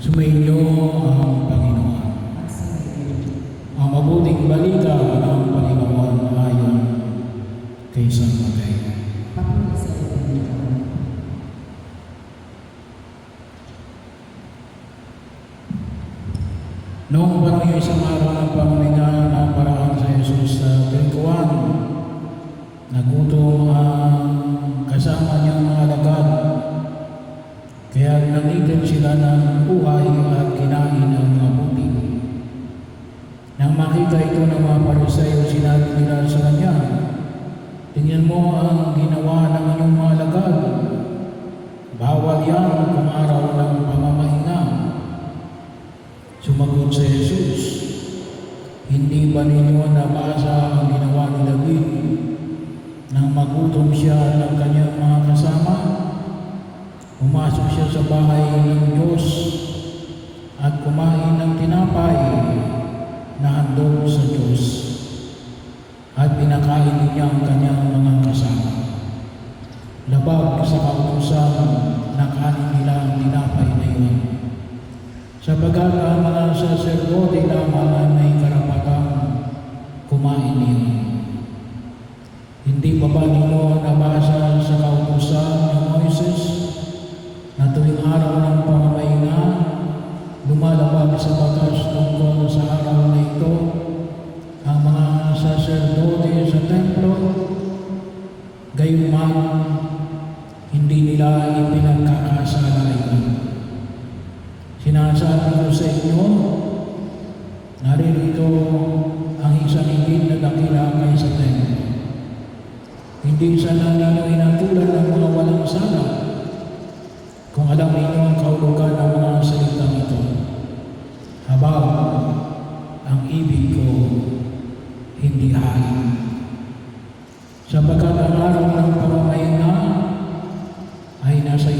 Sumainyo ang Panginoon. Ang mabuting balita ng Panginoon ayon kay San Mateo. Noong parang yung isang araw ng pamahinga na paraan sa Jesus sa tingkuan, nagutom ang kasama niyang mga alagad. Kaya nanitin sila ng buhay at kinain ang mga buti. Nang makita ito ng mga Pariseo, sinabi nila sa kanya, "Tingnan mo ang ginawa ng inyong mga alagad. Bawal yan kung araw ng pamamahinga." Sumagot si Jesus, "Hindi ba ninyo nabasa ang ginawa ni David nang magutom siya ng kanyang mga kasama? Pumasok siya sa bahay ng Diyos at kumain ng tinapay na handog sa Diyos at pinakain niya ang kanyang mga kasama. Labag sa kautusan na kanin nila ang tinapay na iyon. Sapagkat ang mga saserdote lamang ay may karapatang kumain niyo. Hindi pa ba ninyo nabasa sa kautusan ni Moises na tuwing araw ng pamamahinga, lumalabag sa batas tungkol sa araw na ito ang mga saserdote sa templo, gayunman hindi nila ipinagkakasala ito. Sinasabi ko sa inyo, naririto ang isang higit na dakila kaysa templo. Hindi sana ninyo inatulan ng mga walang sala kung alam ninyo ang kahulugan ng mga salitang ito. Habang ang ibig ko hindi hain. Sapagkat ang araw ng pamamahinga ay nasa